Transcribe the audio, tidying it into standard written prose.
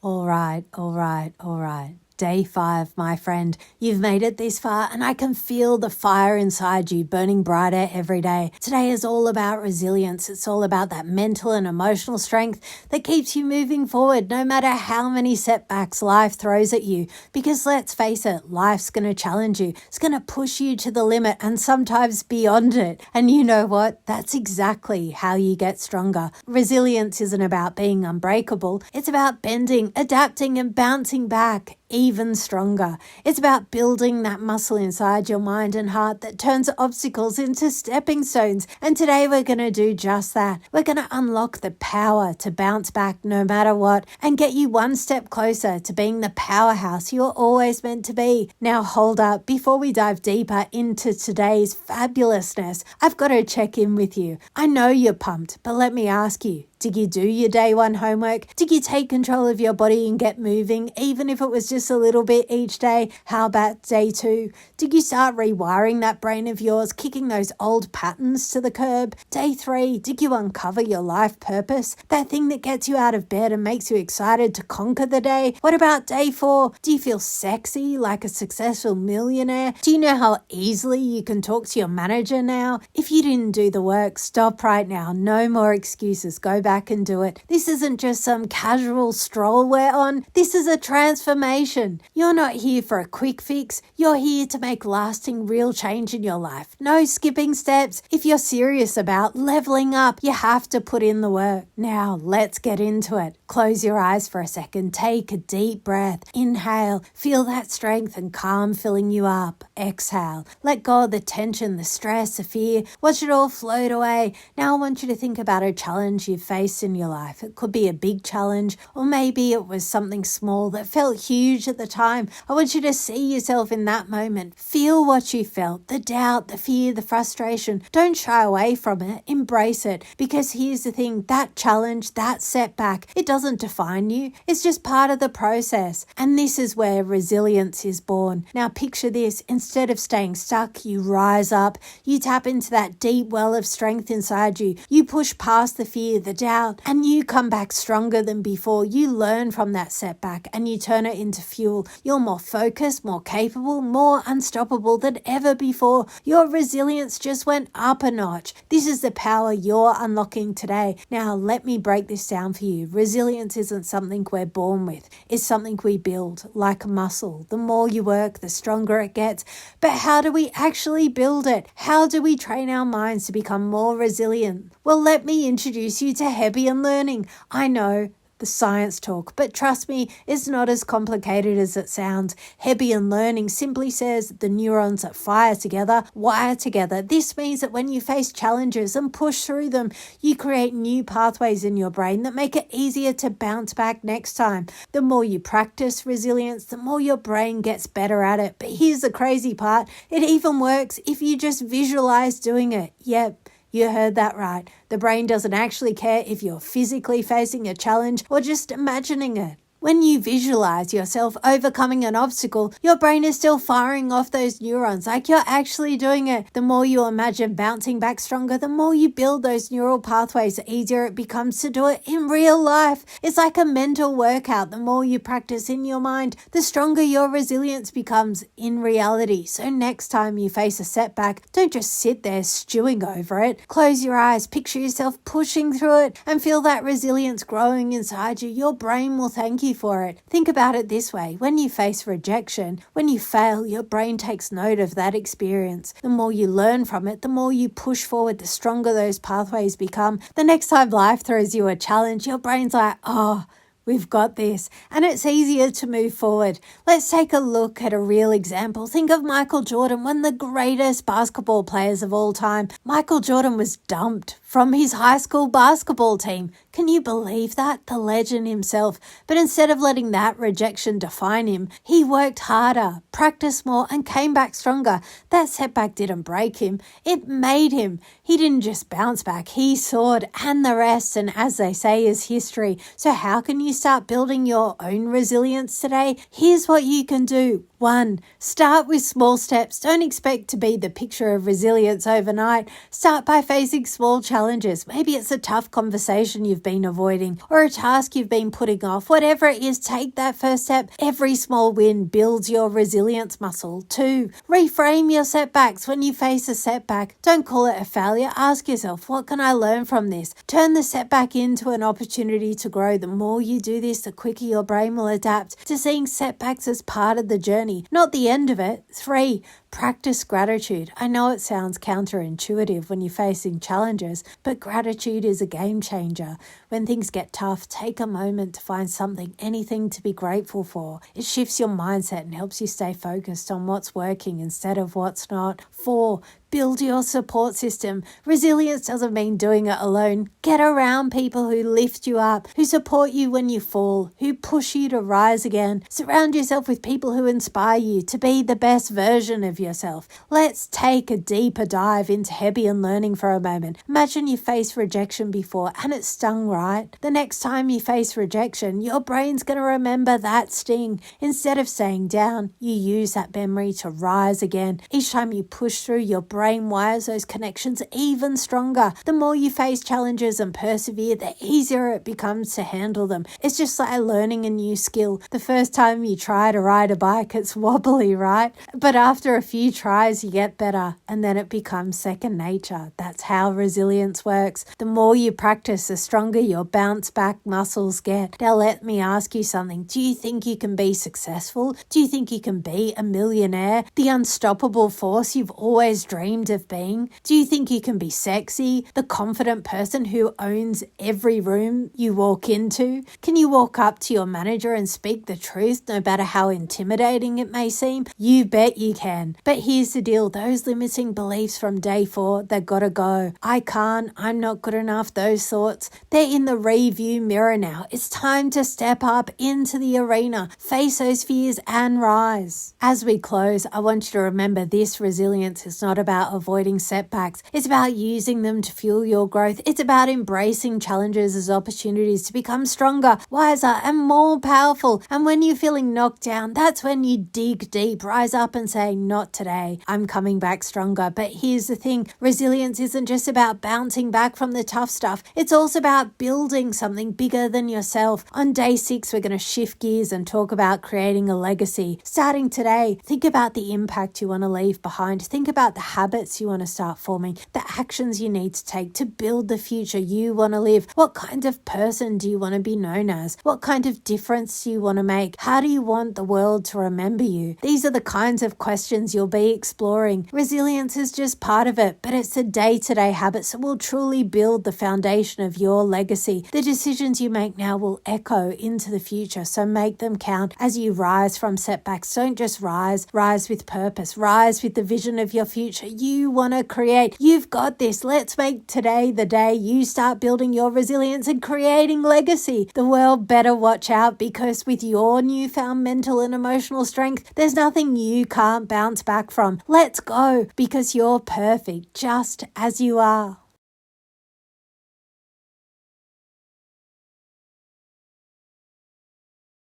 All right. Day 5, my friend. You've made it this far and I can feel the fire inside you burning brighter every day. Today is all about resilience. It's all about that mental and emotional strength that keeps you moving forward no matter how many setbacks life throws at you. Because let's face it, life's going to challenge you. It's going to push you to the limit and sometimes beyond it. And you know what? That's exactly how you get stronger. Resilience isn't about being unbreakable. It's about bending, adapting and bouncing back even stronger. It's about building that muscle inside your mind and heart that turns obstacles into stepping stones. And today we're going to do just that. We're going to unlock the power to bounce back no matter what and get you one step closer to being the powerhouse you're always meant to be. Now hold up, before we dive deeper into today's fabulousness, I've got to check in with you. I know you're pumped, but let me ask you, did you do your day 1 homework? Did you take control of your body and get moving, even if it was just a little bit each day? How about day 2? Did you start rewiring that brain of yours, kicking those old patterns to the curb? Day 3, did you uncover your life purpose? That thing that gets you out of bed and makes you excited to conquer the day? What about day 4? Do you feel sexy like a successful millionaire? Do you know how easily you can talk to your manager now? If you didn't do the work, stop right now. No more excuses. Go back and do it. This isn't just some casual stroll we're on. This is a transformation. You're not here for a quick fix. You're here to make lasting real change in your life. No skipping steps. If you're serious about leveling up, you have to put in the work. Now, let's get into it. Close your eyes for a second. Take a deep breath. Inhale. Feel that strength and calm filling you up. Exhale. Let go of the tension, the stress, the fear. Watch it all float away. Now I want you to think about a challenge you've faced in your life. It could be a big challenge, or maybe it was something small that felt huge at the time. I want you to see yourself in that moment. Feel what you felt, the doubt, the fear, the frustration. Don't shy away from it. Embrace it. Because here's the thing, that challenge, that setback, it doesn't define you. It's just part of the process. And this is where resilience is born. Now picture this. Instead of staying stuck, you rise up. You tap into that deep well of strength inside you. You push past the fear, the doubt, and you come back stronger than before. You learn from that setback and you turn it into fuel. You're more focused, more capable, more unstoppable than ever before. Your resilience just went up a notch. This is the power you're unlocking today. Now let me break this down for you. Resilience isn't something we're born with. It's something we build like a muscle. The more you work, the stronger it gets. But how do we actually build it? How do we train our minds to become more resilient? Well, let me introduce you to Hebbian learning. I know the science talk, but trust me, it's not as complicated as it sounds. Hebbian learning simply says the neurons that fire together wire together. This means that when you face challenges and push through them, you create new pathways in your brain that make it easier to bounce back next time. The more you practice resilience, the more your brain gets better at it. But here's the crazy part. It even works if you just visualize doing it. Yep. You heard that right. The brain doesn't actually care if you're physically facing a challenge or just imagining it. When you visualize yourself overcoming an obstacle, your brain is still firing off those neurons like you're actually doing it. The more you imagine bouncing back stronger, the more you build those neural pathways, the easier it becomes to do it in real life. It's like a mental workout. The more you practice in your mind, the stronger your resilience becomes in reality. So next time you face a setback, don't just sit there stewing over it. Close your eyes, picture yourself pushing through it, and feel that resilience growing inside you. Your brain will thank you for it. Think about it this way. When you face rejection, when you fail, your brain takes note of that experience. The more you learn from it, the more you push forward, the stronger those pathways become. The next time life throws you a challenge, your brain's like, oh, we've got this, and it's easier to move forward. Let's take a look at a real example. Think of Michael Jordan, one of the greatest basketball players of all time. Michael Jordan was dumped from his high school basketball team. Can you believe that? The legend himself. But instead of letting that rejection define him, he worked harder, practiced more, and came back stronger. That setback didn't break him. It made him. He didn't just bounce back. He soared, and the rest, and as they say, is history. So how can you start building your own resilience today? Here's what you can do. 1. Start with small steps. Don't expect to be the picture of resilience overnight. Start by facing small challenges. Maybe it's a tough conversation you've been avoiding or a task you've been putting off. Whatever it is, take that first step. Every small win builds your resilience muscle. 2. Reframe your setbacks. When you face a setback, don't call it a failure. Ask yourself, what can I learn from this? Turn the setback into an opportunity to grow. The more you do this, the quicker your brain will adapt to seeing setbacks as part of the journey, not the end of it. 3. Practice gratitude. I know it sounds counterintuitive when you're facing challenges, but gratitude is a game changer. When things get tough, take a moment to find something, anything to be grateful for. It shifts your mindset and helps you stay focused on what's working instead of what's not. 4. Build your support system. Resilience doesn't mean doing it alone. Get around people who lift you up, who support you when you fall, who push you to rise again. Surround yourself with people who inspire you to be the best version of yourself. Let's take a deeper dive into Hebbian learning for a moment. Imagine you faced rejection before and it stung, right? The next time you face rejection, your brain's going to remember that sting. Instead of staying down, you use that memory to rise again. Each time you push through, your brain wires those connections even stronger. The more you face challenges and persevere, the easier it becomes to handle them. It's just like learning a new skill. The first time you try to ride a bike, it's wobbly, right? But after a few tries, you get better, and then it becomes second nature. That's how resilience works. The more you practice, the stronger your bounce back muscles get. Now let me ask you something. Do you think you can be successful? Do you think you can be a millionaire? The unstoppable force you've always dreamed of being? Do you think you can be sexy, the confident person who owns every room you walk into? Can you walk up to your manager and speak the truth no matter how intimidating it may seem? You bet you can. But here's the deal, those limiting beliefs from day 4, they've got to go. I can't, I'm not good enough, those thoughts, they're in the review mirror now. It's time to step up into the arena, face those fears and rise. As we close, I want you to remember this: resilience is not about avoiding setbacks. It's about using them to fuel your growth. It's about embracing challenges as opportunities to become stronger, wiser, and more powerful. And when you're feeling knocked down, that's when you dig deep, rise up and say, not today. I'm coming back stronger. But here's the thing, resilience isn't just about bouncing back from the tough stuff. It's also about building something bigger than yourself. On day 6, we're going to shift gears and talk about creating a legacy. Starting today, think about the impact you want to leave behind. Think about the habits you want to start forming, the actions you need to take to build the future you want to live. What kind of person do you want to be known as? What kind of difference do you want to make? How do you want the world to remember you? These are the kinds of questions you'll be exploring. Resilience is just part of it, but it's the day-to-day habits that will truly build the foundation of your legacy. The decisions you make now will echo into the future, so make them count as you rise from setbacks. Don't just rise with purpose, rise with the vision of your future you want to create. You've got this. Let's make today the day you start building your resilience and creating legacy. The world better watch out, because with your newfound mental and emotional strength, there's nothing you can't bounce back from. Let's go, because you're perfect just as you are.